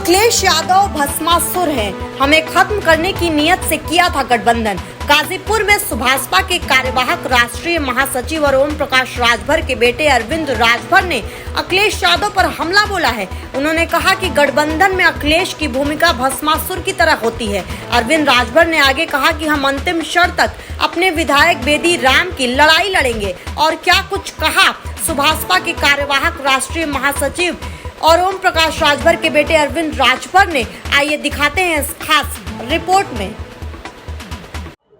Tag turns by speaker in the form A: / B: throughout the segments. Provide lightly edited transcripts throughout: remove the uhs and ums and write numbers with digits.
A: अखिलेश यादव भस्मासुर हैं, हमें खत्म करने की नीयत से किया था गठबंधन। गाजीपुर में सुभाषपा के कार्यवाहक राष्ट्रीय महासचिव और ओम प्रकाश राजभर के बेटे अरविंद राजभर ने अखिलेश यादव पर हमला बोला है। उन्होंने कहा कि गठबंधन में अखिलेश की भूमिका भस्मासुर की तरह होती है। अरविंद राजभर ने आगे कहा कि हम अंतिम क्षण तक अपने विधायक बेदी राम की लड़ाई लड़ेंगे। और क्या कुछ कहा सुभाषपा के कार्यवाहक राष्ट्रीय महासचिव और ओम प्रकाश राजभर के बेटे अरविंद राजभर ने, आइए दिखाते हैं इस खास रिपोर्ट में।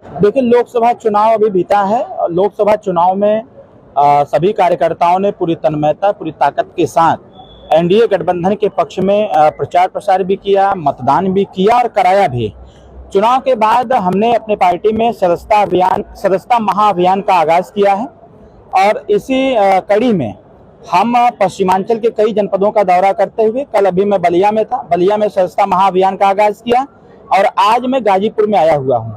B: देखिए, लोकसभा चुनाव अभी बीता है और लोकसभा चुनाव में सभी कार्यकर्ताओं ने पूरी तन्मयता, पूरी ताकत के साथ एनडीए गठबंधन के पक्ष में प्रचार प्रसार भी किया, मतदान भी किया और कराया भी। चुनाव के बाद हमने अपने पार्टी में सदस्यता महाअभियान का आगाज किया है और इसी कड़ी में हम पश्चिमांचल के कई जनपदों का दौरा करते हुए, कल अभी मैं बलिया में था, बलिया में सदस्यता महाअभियान का आगाज किया और आज मैं गाजीपुर में आया हुआ हूं।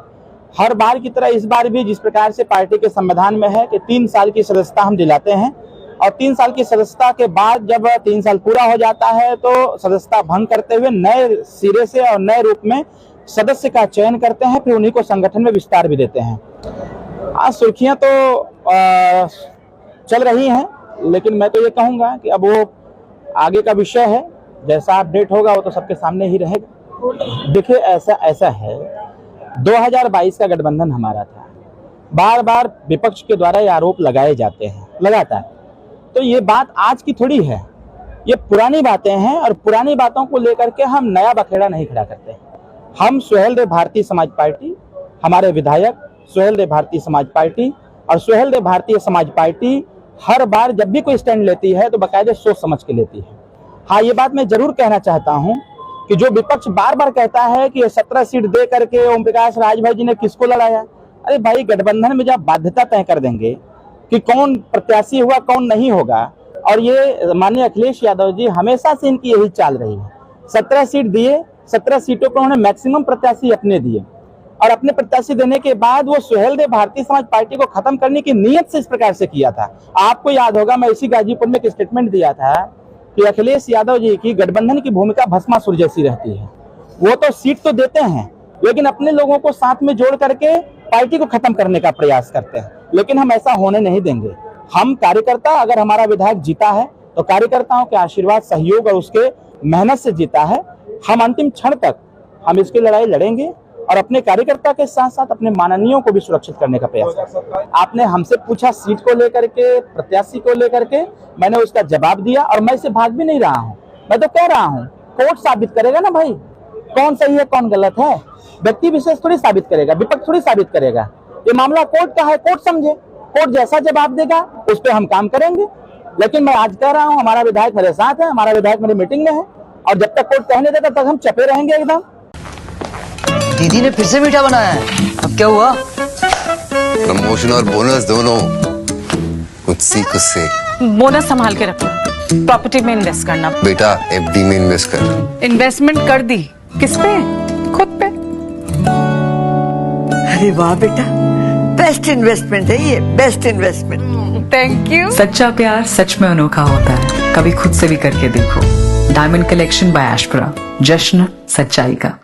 B: हर बार की तरह इस बार भी जिस प्रकार से पार्टी के संविधान में है कि 3 साल की सदस्यता हम दिलाते हैं और 3 साल की सदस्यता के बाद जब 3 साल पूरा हो जाता है तो सदस्यता भंग करते हुए नए सिरे से और नए रूप में सदस्य का चयन करते हैं, फिर उन्हीं को संगठन में विस्तार भी देते हैं। आज सुर्खियां तो चल रही हैं, लेकिन मैं तो ये कहूंगा कि अब वो आगे का विषय है, जैसा अपडेट होगा वो तो सबके सामने ही रहेगा। देखिए, ऐसा है 2022 का गठबंधन हमारा था। बार बार विपक्ष के द्वारा ये आरोप लगाए जाते हैं लगातार, तो ये बात आज की थोड़ी है, ये पुरानी बातें हैं और पुरानी बातों को लेकर के हम नया बखेड़ा नहीं खड़ा करते। हम सुहेलदेव भारतीय समाज पार्टी, हमारे विधायक सुहेलदेव भारतीय समाज पार्टी और सुहेलदेव भारतीय समाज पार्टी हर बार जब भी कोई स्टैंड लेती है तो बाकायदे सोच समझ के लेती है। हाँ, ये बात मैं जरूर कहना चाहता हूं कि जो विपक्ष बार बार कहता है कि 17 सीट दे करके ओम प्रकाश राजभर जी ने किसको लड़ाया, अरे भाई, गठबंधन में जब बाध्यता तय कर देंगे कि कौन प्रत्याशी हुआ कौन नहीं होगा, और ये माननीय अखिलेश यादव जी हमेशा से इनकी यही चाल रही है। 17 सीट दिए, 17 सीटों को उन्होंने मैक्सिमम प्रत्याशी अपने दिए और अपने प्रत्याशी देने के बाद वो सुहेलदेव भारतीय समाज पार्टी को खत्म करने की नीयत से इस प्रकार से किया था। आपको याद होगा, मैं इसी गाजीपुर में एक स्टेटमेंट दिया था कि अखिलेश यादव जी की गठबंधन की भूमिका भस्मासुर जैसी रहती है। वो तो सीट तो देते हैं, लेकिन अपने लोगों को साथ में जोड़ करके पार्टी को खत्म करने का प्रयास करते हैं, लेकिन हम ऐसा होने नहीं देंगे। हम कार्यकर्ता, अगर हमारा विधायक जीता है तो कार्यकर्ताओं के आशीर्वाद, सहयोग और उसके मेहनत से जीता है। हम अंतिम क्षण तक हम इसकी लड़ाई लड़ेंगे और अपने कार्यकर्ता के साथ साथ अपने माननीयों को भी सुरक्षित करने का प्रयास करेंगे। आपने हमसे पूछा सीट को लेकर के, प्रत्याशी को लेकर के, मैंने उसका जवाब दिया और मैं इसे भाग भी नहीं रहा हूं। मैं तो कह रहा हूं, कोर्ट साबित करेगा ना भाई, कौन सही है कौन गलत है। व्यक्ति विशेष थोड़ी साबित करेगा, विपक्ष थोड़ी साबित करेगा। ये मामला कोर्ट का है, कोर्ट समझे, कोर्ट जैसा जवाब देगा उस पर हम काम करेंगे। लेकिन मैं आज कह रहा हूँ, हमारा विधायक मेरे साथ है, हमारा विधायक मेरी मीटिंग में है और जब तक कोर्ट कहने देता तब तक हम चपे रहेंगे एकदम।
C: दीदी ने फिर से मीठा बनाया है, अब क्या हुआ?
D: प्रमोशन और बोनस दोनों कुछ सीख उससे।
E: बोनस संभाल के रखना, प्रॉपर्टी में इन्वेस्ट करना।
D: बेटा एफडी में इन्वेस्ट कर।
E: इन्वेस्टमेंट कर दी, किस पे? खुद पे।
C: अरे वाह बेटा, बेस्ट इन्वेस्टमेंट है ये, बेस्ट इन्वेस्टमेंट।
E: Thank you.
F: सच्चा प्यार सच में अनोखा होता है, कभी खुद से भी करके देखो। डायमंड कलेक्शन बाय एशप्रा, जश्न सच्चाई का।